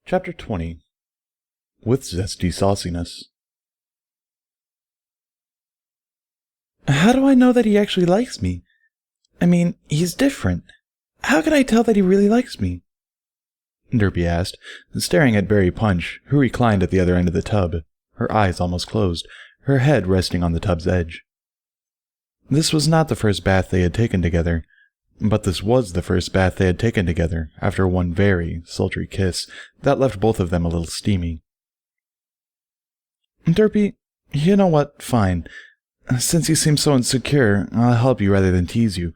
Chapter 20. With Zesty Sauciness. How do I know that he actually likes me? I mean, he's different. How can I tell that he really likes me? Derpy asked, staring at Berry Punch, who reclined at the other end of the tub, her eyes almost closed, her head resting on the tub's edge. This was not the first bath they had taken together, but this was the first bath they had taken together after one very sultry kiss that left both of them a little steamy. Derpy, you know what? Fine. Since you seem so insecure, I'll help you rather than tease you.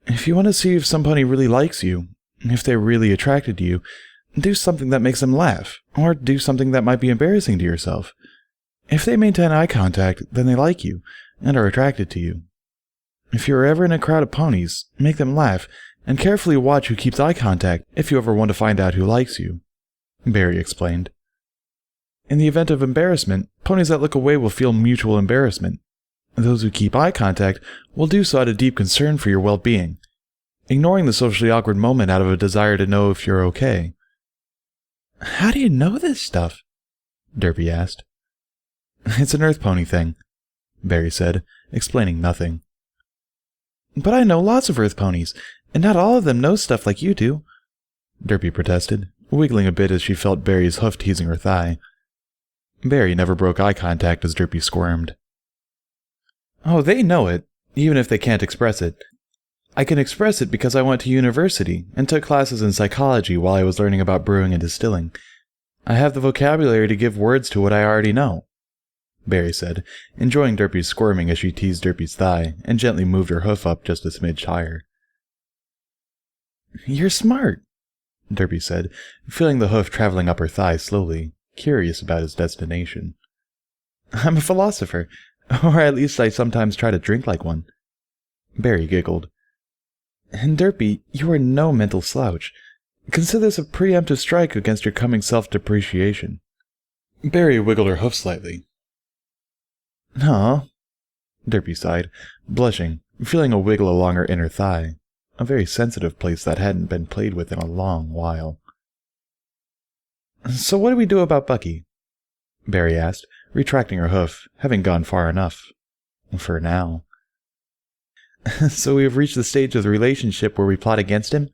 If you want to see if somebody really likes you, if they're really attracted to you, do something that makes them laugh, or do something that might be embarrassing to yourself. If they maintain eye contact, then they like you, and are attracted to you. If you're ever in a crowd of ponies, make them laugh, and carefully watch who keeps eye contact if you ever want to find out who likes you, Barry explained. In the event of embarrassment, ponies that look away will feel mutual embarrassment. Those who keep eye contact will do so out of deep concern for your well-being, ignoring the socially awkward moment out of a desire to know if you're okay. How do you know this stuff? Derpy asked. It's an Earth Pony thing, Barry said, explaining nothing. But I know lots of Earth Ponies, and not all of them know stuff like you do, Derpy protested, wiggling a bit as she felt Barry's hoof teasing her thigh. Barry never broke eye contact as Derpy squirmed. Oh, they know it, even if they can't express it. I can express it because I went to university and took classes in psychology while I was learning about brewing and distilling. I have the vocabulary to give words to what I already know, Barry said, enjoying Derpy's squirming as she teased Derpy's thigh and gently moved her hoof up just a smidge higher. You're smart, Derpy said, feeling the hoof traveling up her thigh slowly, curious about his destination. I'm a philosopher, or at least I sometimes try to drink like one. Barry giggled. And Derpy, you are no mental slouch. Consider this a preemptive strike against your coming self-depreciation. Barry wiggled her hoof slightly. No, Derpy sighed, blushing, feeling a wiggle along her inner thigh, a very sensitive place that hadn't been played with in a long while. So what do we do about Bucky? Barry asked, retracting her hoof, having gone far enough. For now. So we have reached the stage of the relationship where we plot against him?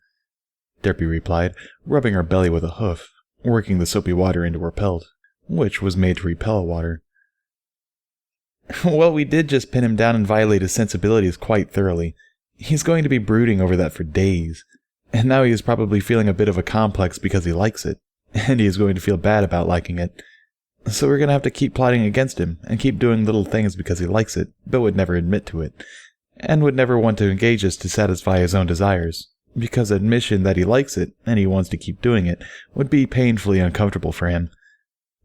Derpy replied, rubbing her belly with a hoof, working the soapy water into her pelt, which was made to repel water. Well, we did just pin him down and violate his sensibilities quite thoroughly. He's going to be brooding over that for days. And now he is probably feeling a bit of a complex because he likes it, and he is going to feel bad about liking it. So we're going to have to keep plotting against him, and keep doing little things because he likes it, but would never admit to it, and would never want to engage us to satisfy his own desires, because admission that he likes it, and he wants to keep doing it, would be painfully uncomfortable for him.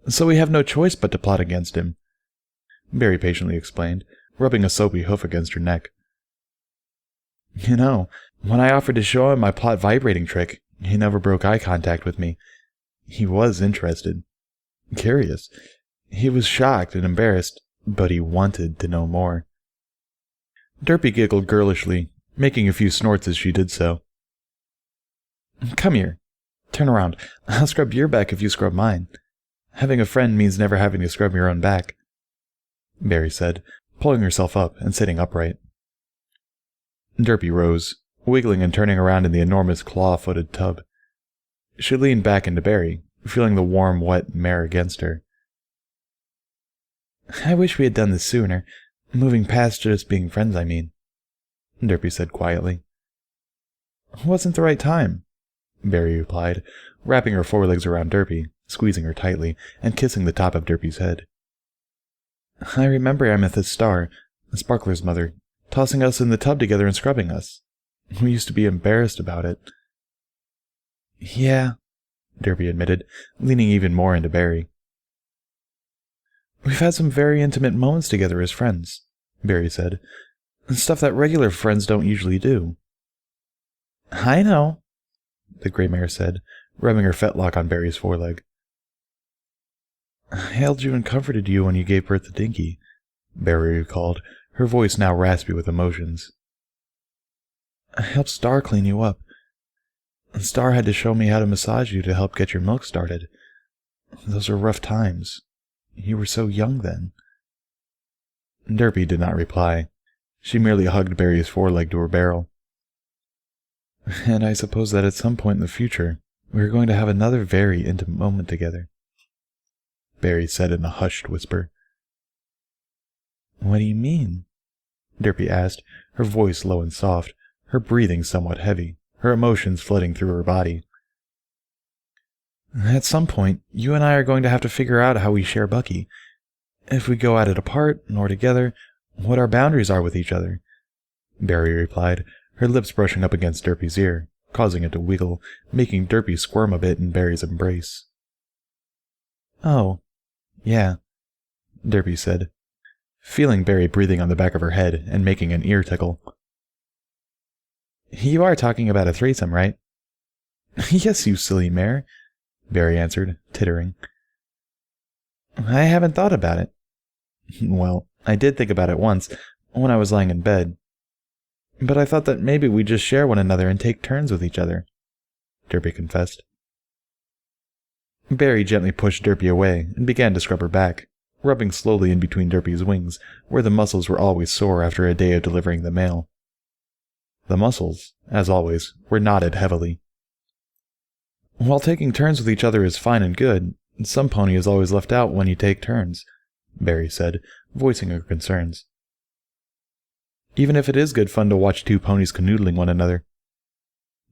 So we have no choice but to plot against him, Barry patiently explained, rubbing a soapy hoof against her neck. You know, when I offered to show him my plot vibrating trick, he never broke eye contact with me. He was interested. Curious. He was shocked and embarrassed, but he wanted to know more. Derpy giggled girlishly, making a few snorts as she did so. Come here. Turn around. I'll scrub your back if you scrub mine. Having a friend means never having to scrub your own back, Barry said, pulling herself up and sitting upright. Derpy rose, wiggling and turning around in the enormous claw-footed tub. She leaned back into Barry, feeling the warm, wet mare against her. I wish we had done this sooner. Moving past just being friends, I mean, Derpy said quietly. Wasn't the right time, Barry replied, wrapping her forelegs around Derpy, squeezing her tightly, and kissing the top of Derpy's head. I remember Amethyst Star, Sparkler's mother, tossing us in the tub together and scrubbing us. We used to be embarrassed about it. Yeah, Derpy admitted, leaning even more into Barry. We've had some very intimate moments together as friends, Barry said. Stuff that regular friends don't usually do. I know, the gray mare said, rubbing her fetlock on Barry's foreleg. I held you and comforted you when you gave birth to Dinky, Barry recalled, her voice now raspy with emotions. I helped Star clean you up. Star had to show me how to massage you to help get your milk started. Those were rough times. You were so young then." Derpy did not reply. She merely hugged Barry's foreleg to her barrel. "And I suppose that at some point in the future, we are going to have another very intimate moment together," Barry said in a hushed whisper. "What do you mean?" Derpy asked, her voice low and soft, her breathing somewhat heavy, her emotions flooding through her body. "At some point, you and I are going to have to figure out how we share Bucky. If we go at it apart or together, what our boundaries are with each other," Barry replied, her lips brushing up against Derpy's ear, causing it to wiggle, making Derpy squirm a bit in Barry's embrace. "Oh, yeah," Derpy said, feeling Barry breathing on the back of her head and making an ear tickle. "You are talking about a threesome, right?" "Yes, you silly mare," Barry answered, tittering. "I haven't thought about it." "Well, I did think about it once, when I was lying in bed. But I thought that maybe we'd just share one another and take turns with each other," Derpy confessed. Barry gently pushed Derpy away and began to scrub her back, rubbing slowly in between Derpy's wings, where the muscles were always sore after a day of delivering the mail. The muscles, as always, were knotted heavily. "While taking turns with each other is fine and good, some pony is always left out when you take turns," Barry said, voicing her concerns. "Even if it is good fun to watch two ponies canoodling one another."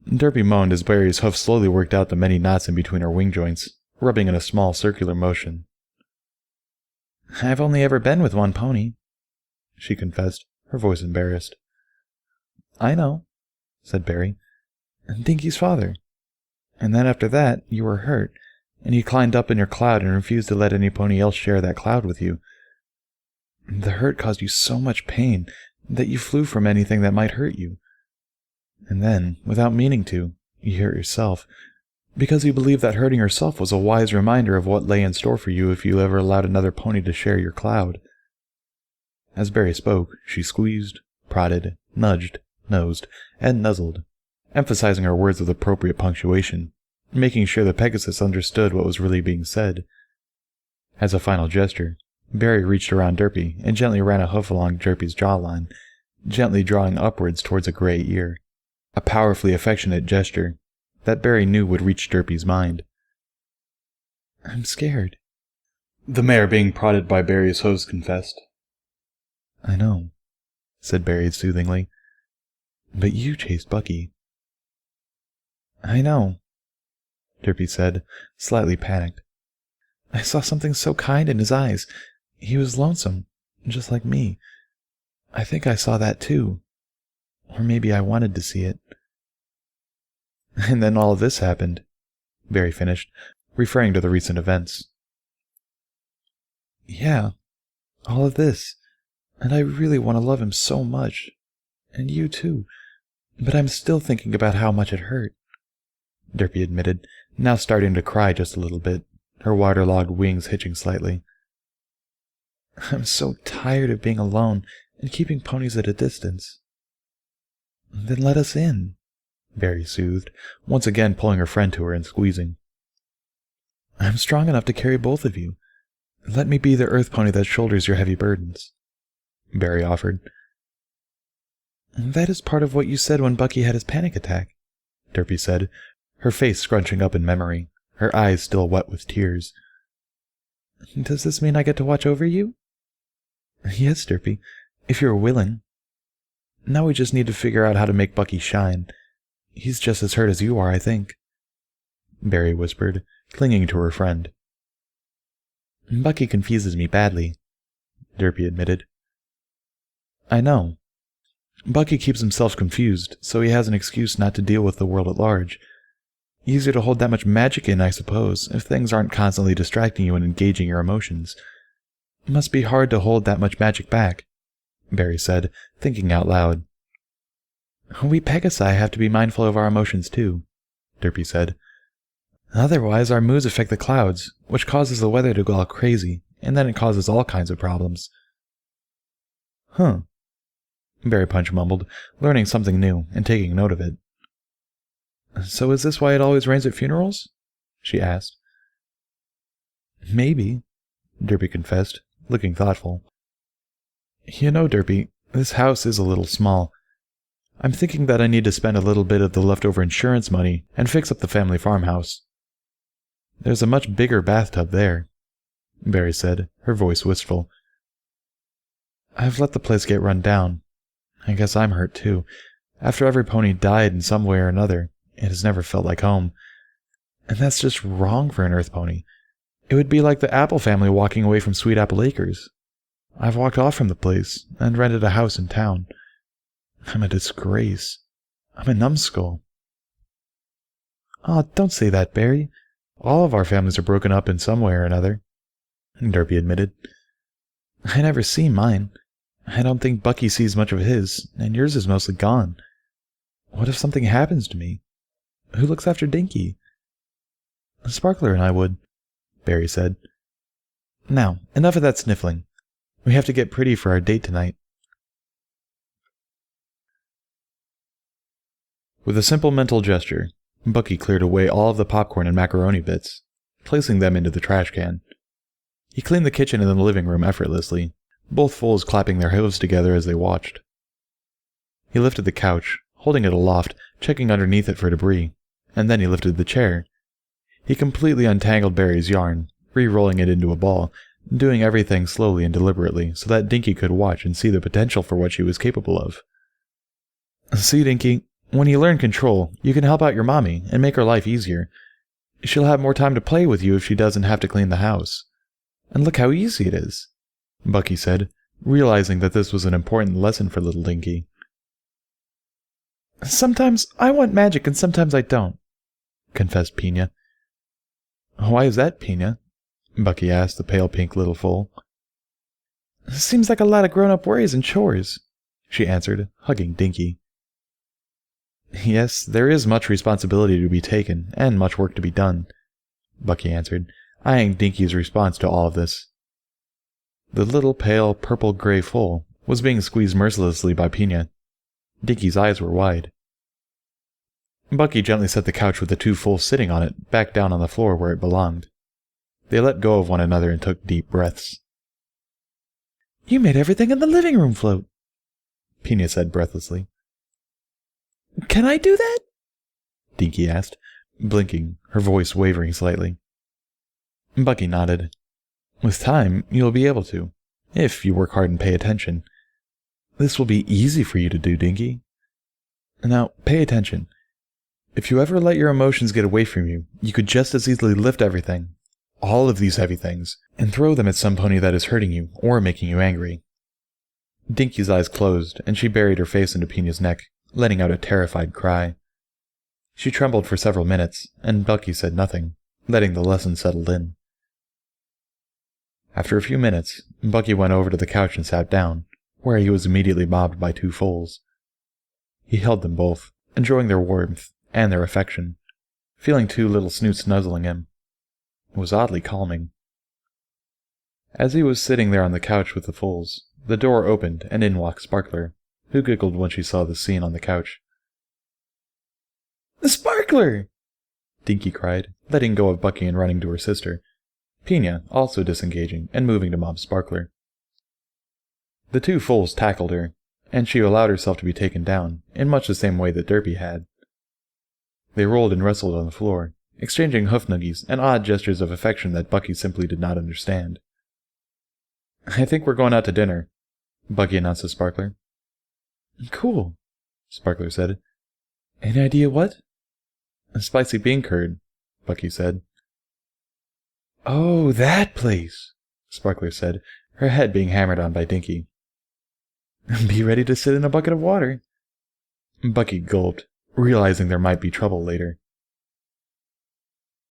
Derpy moaned as Barry's hoof slowly worked out the many knots in between her wing joints, rubbing in a small circular motion. "I've only ever been with one pony," she confessed, her voice embarrassed. "I know," said Barry. "Dinky's father. And then after that, you were hurt, and he climbed up in your cloud and refused to let any pony else share that cloud with you. The hurt caused you so much pain that you flew from anything that might hurt you. And then, without meaning to, you hurt yourself, because you believed that hurting yourself was a wise reminder of what lay in store for you if you ever allowed another pony to share your cloud." As Barry spoke, she squeezed, prodded, nudged, nosed, and nuzzled, emphasizing her words with appropriate punctuation, making sure the Pegasus understood what was really being said. As a final gesture, Barry reached around Derpy and gently ran a hoof along Derpy's jawline, gently drawing upwards towards a gray ear, a powerfully affectionate gesture that Barry knew would reach Derpy's mind. "I'm scared," the mare being prodded by Barry's hooves confessed. "I know," said Barry soothingly, "but you chased Bucky." "I know," Derpy said, slightly panicked. "I saw something so kind in his eyes. He was lonesome, just like me. I think I saw that too. Or maybe I wanted to see it." "And then all of this happened," Barry finished, referring to the recent events. "Yeah, all of this. And I really want to love him so much. And you too. But I'm still thinking about how much it hurt," Derpy admitted, now starting to cry just a little bit, her waterlogged wings hitching slightly. "I'm so tired of being alone and keeping ponies at a distance." "Then let us in," Barry soothed, once again pulling her friend to her and squeezing. "I'm strong enough to carry both of you. Let me be the earth pony that shoulders your heavy burdens," Barry offered. "That is part of what you said when Bucky had his panic attack," Derpy said, her face scrunching up in memory, her eyes still wet with tears. "Does this mean I get to watch over you?" "Yes, Derpy, if you're willing. Now we just need to figure out how to make Bucky shine. He's just as hurt as you are, I think," Barry whispered, clinging to her friend. "Bucky confuses me badly," Derpy admitted. "I know. Bucky keeps himself confused, so he has an excuse not to deal with the world at large. Easier to hold that much magic in, I suppose, if things aren't constantly distracting you and engaging your emotions. It must be hard to hold that much magic back," Barry said, thinking out loud. "We Pegasi have to be mindful of our emotions too," Derpy said. "Otherwise our moods affect the clouds, which causes the weather to go all crazy, and then it causes all kinds of problems." "Huh," Barry Punch mumbled, learning something new and taking note of it. So is this why it always rains at funerals? She asked. Maybe, Derpy confessed, looking thoughtful. You know, Derpy, this house is a little small. I'm thinking that I need to spend a little bit of the leftover insurance money and fix up the family farmhouse. There's a much bigger bathtub there, Barry said, her voice wistful. I've let the place get run down. I guess I'm hurt too. After every pony died in some way or another, it has never felt like home. And that's just wrong for an earth pony. It would be like the Apple family walking away from Sweet Apple Acres. I've walked off from the place and rented a house in town. I'm a disgrace. I'm a numbskull. Oh, don't say that, Barry. All of our families are broken up in some way or another, Derpy admitted. I never see mine. I don't think Bucky sees much of his, and yours is mostly gone. What if something happens to me? Who looks after Dinky? Sparkler and I would, Barry said. Now, enough of that sniffling. We have to get pretty for our date tonight. With a simple mental gesture, Bucky cleared away all of the popcorn and macaroni bits, placing them into the trash can. He cleaned the kitchen and the living room effortlessly, both foals clapping their hooves together as they watched. He lifted the couch, holding it aloft, checking underneath it for debris, and then he lifted the chair. He completely untangled Barry's yarn, re-rolling it into a ball, doing everything slowly and deliberately so that Dinky could watch and see the potential for what she was capable of. See, Dinky, when you learn control, you can help out your mommy and make her life easier. She'll have more time to play with you if she doesn't have to clean the house. And look how easy it is, Bucky said, realizing that this was an important lesson for little Dinky. Sometimes I want magic and sometimes I don't, confessed Pina. Why is that, Pina? Bucky asked the pale pink little foal. Seems like a lot of grown-up worries and chores, she answered, hugging Dinky. Yes, there is much responsibility to be taken, and much work to be done, Bucky answered, eyeing Dinky's response to all of this. The little pale purple-gray foal was being squeezed mercilessly by Pina. Dinky's eyes were wide. Bucky gently set the couch with the two foals sitting on it back down on the floor where it belonged. They let go of one another and took deep breaths. You made everything in the living room float, Pina said breathlessly. Can I do that? Dinky asked, blinking, her voice wavering slightly. Bucky nodded. With time, you'll be able to, if you work hard and pay attention. This will be easy for you to do, Dinky. Now, pay attention. If you ever let your emotions get away from you, you could just as easily lift everything, all of these heavy things, and throw them at some pony that is hurting you or making you angry. Dinky's eyes closed, and she buried her face into Pina's neck, letting out a terrified cry. She trembled for several minutes, and Bucky said nothing, letting the lesson settle in. After a few minutes, Bucky went over to the couch and sat down, where he was immediately mobbed by two foals. He held them both, enjoying their warmth and their affection, feeling two little snoots nuzzling him. It was oddly calming. As he was sitting there on the couch with the foals, the door opened and in walked Sparkler, who giggled when she saw the scene on the couch. Sparkler! Dinky cried, letting go of Bucky and running to her sister, Pina also disengaging and moving to mob Sparkler. The two foals tackled her, and she allowed herself to be taken down, in much the same way that Derpy had. They rolled and wrestled on the floor, exchanging hoof nuggies and odd gestures of affection that Bucky simply did not understand. I think we're going out to dinner, Bucky announced to Sparkler. Cool, Sparkler said. Any idea what? A spicy bean curd, Bucky said. Oh, that place, Sparkler said, her head being hammered on by Dinky. Be ready to sit in a bucket of water. Bucky gulped, realizing there might be trouble later.